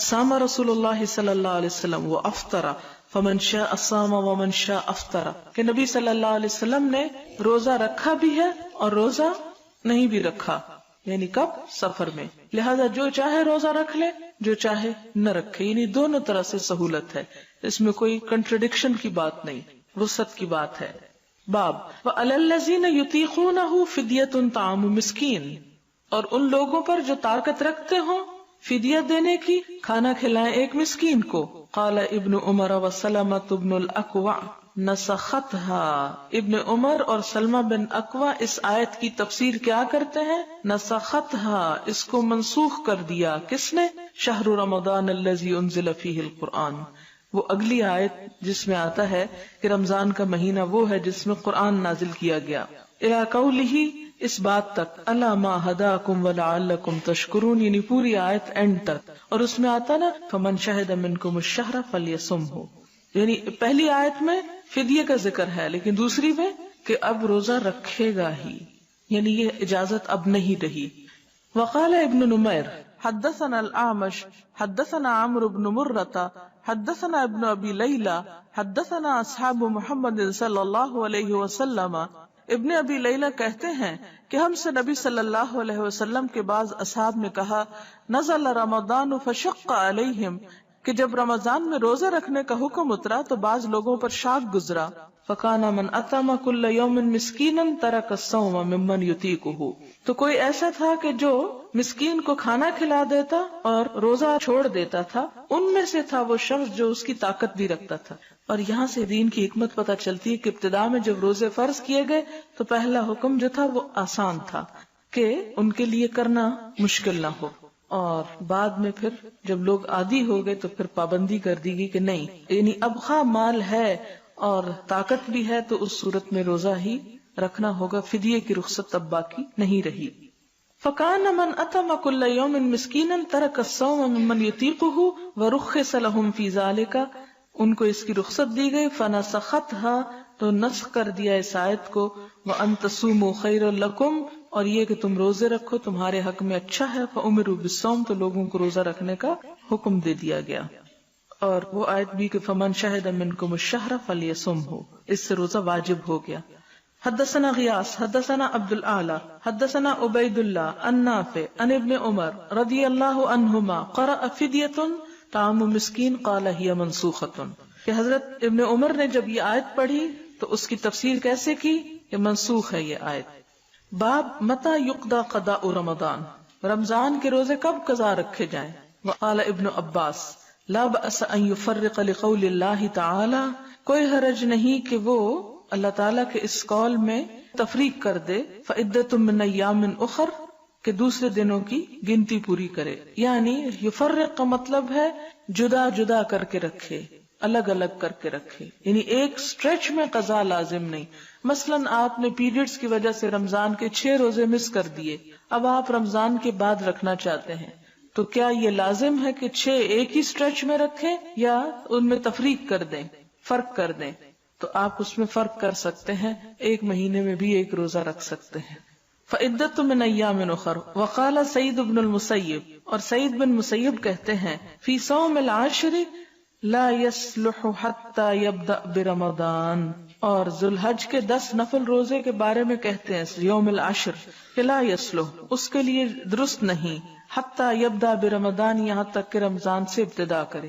صام رسول اللہ صلی اللہ علیہ وسلم وافطر فمن شاء صام ومن شاء افطر، کہ نبی صلی اللہ علیہ وسلم نے روزہ رکھا بھی ہے اور روزہ نہیں بھی رکھا، یعنی کب؟ سفر میں، لہذا جو چاہے روزہ رکھ لے، جو چاہے نہ رکھے، یعنی دونوں طرح سے سہولت ہے، اس میں کوئی کنٹرڈکشن کی بات نہیں، وسعت کی بات ہے۔ باب وعلی الذین یطیقونہ فدیۃ طعام مسکین، اور ان لوگوں پر جو طاقت رکھتے ہوں فدیہ دینے کی، کھانا کھلائیں ایک مسکین کو۔ قال ابن عمر وسلمۃ بن الاکوع نسختها، ابن عمر اور سلمہ بن اکوع اس آیت کی تفسیر کیا کرتے ہیں؟ نسختها، اس کو منسوخ کر دیا، کس نے؟ شہر رمضان الذی انزل فیہ القرآن، وہ اگلی آیت جس میں آتا ہے کہ رمضان کا مہینہ وہ ہے جس میں قرآن نازل کیا گیا، الی قولہ، اس بات تک، الا ما ہداکم ولعلکم تشکرون، یعنی پوری آیت اینڈ تک، اور اس میں آتا نا فمن شہد منکم الشہر فلیصمہ، یعنی پہلی آیت میں فدیے کا ذکر ہے لیکن دوسری میں کہ اب روزہ رکھے گا ہی، یعنی یہ اجازت اب نہیں رہی۔ وقال ابن نمیر حدثنا الاعمش حدثنا عمرو بن مرۃ حدثنا ابن ابی لیلى حدثنا اصحاب محمد صلی اللہ علیہ وسلم، ابن ابی لیلہ کہتے ہیں کہ ہم سے نبی صلی اللہ علیہ وسلم کے بعض اصحاب نے کہا، نزل رمضان فشق علیہم، کہ جب رمضان میں روزہ رکھنے کا حکم اترا تو بعض لوگوں پر شاق گزرا، فکان من اطعم کل یوم مسکینا ترک الصوم ممن یطیقہ، تو کوئی ایسا تھا کہ جو مسکین کو کھانا کھلا دیتا اور روزہ چھوڑ دیتا تھا، ان میں سے تھا وہ شخص جو اس کی طاقت بھی رکھتا تھا۔ اور یہاں سے دین کی حکمت پتہ چلتی ہے کہ ابتدا میں جب روزے فرض کیے گئے تو پہلا حکم جو تھا وہ آسان تھا کہ ان کے لیے کرنا مشکل نہ ہو، اور بعد میں پھر جب لوگ عادی ہو گئے تو پھر پابندی کر دی گئی کہ نہیں، یعنی اب خواہ مال ہے اور طاقت بھی ہے تو اس صورت میں روزہ ہی رکھنا ہوگا، فدیے کی رخصت اب باقی نہیں رہی۔ فَكَانَ مَنْ أَطْعَمَ كُلَّ يَوْمٍ مِسْكِينًا تَرَكَ الصَّوْمَ مِمَّنْ يُطِيقُهُ وَرُخِّصَ لَهُمْ فِي ذَلِكَ، ان کو اس کی رخصت دی گئی، فَنَسَخَتْهَا، تو نسخ کر دیا اس آیت کو، وَأَن تَصُومُوا خَيْرٌ لَكُمْ، اور یہ کہ تم روزے رکھو تمہارے حق میں اچھا ہے، فَأُمِرُوا بِالصَّوْمِ، تو لوگوں کو روزہ رکھنے کا حکم دے دیا گیا۔ اور وہ آیت بھی کہ فَمَنْ شَهِدَ مِنْكُمُ الشَّهْرَ فَلْيَصُمْهُ، اس سے روزہ واجب ہو گیا۔ حدثنا غیاث حدثنا عبد الاعلی حدثنا عبید اللہ عن نافع عن ابن عمر رضی اللہ عنہما قرأ فدیۃ طعام مسکین قال ہی منسوخۃ، کہ حضرت ابن عمر نے جب یہ آیت پڑھی تو اس کی تفسیر کیسے کی کہ منسوخ ہے یہ آیت۔ باب متی یقضی قضاء رمضان، رمضان کے روزے کب قضا رکھے جائیں۔ وقال ابن عباس لا بأس ان یفرق لقول اللہ تعالی، کوئی حرج نہیں کہ وہ اللہ تعالیٰ کے اس قول میں تفریق کر دے، فعدۃ من ایام اخر، کہ دوسرے دنوں کی گنتی پوری کرے، یعنی یفرق کا مطلب ہے جدا جدا کر کے رکھے، الگ الگ کر کے رکھے، یعنی ایک سٹریچ میں قضا لازم نہیں۔ مثلا آپ نے پیریڈز کی وجہ سے رمضان کے 6 روزے مس کر دیے، اب آپ رمضان کے بعد رکھنا چاہتے ہیں، تو کیا یہ لازم ہے کہ 6 ایک ہی سٹریچ میں رکھیں یا ان میں تفریق کر دیں، فرق کر دیں؟ تو آپ اس میں فرق کر سکتے ہیں، ایک مہینے میں بھی ایک روزہ رکھ سکتے ہیں۔ فعدۃ من ایام اخر، وقال سعید بن المسیب، اور سعید بن مسیب کہتے ہیں فی صوم العاشر لا یصلح حتی یبدأ برمضان، اور ذو الحج کے 10 نفل روزے کے بارے میں کہتے ہیں یوم العاشر کہ لا یصلح، اس کے لیے درست نہیں، حتی یبدأ برمضان، یہاں تک کہ رمضان سے ابتدا کرے،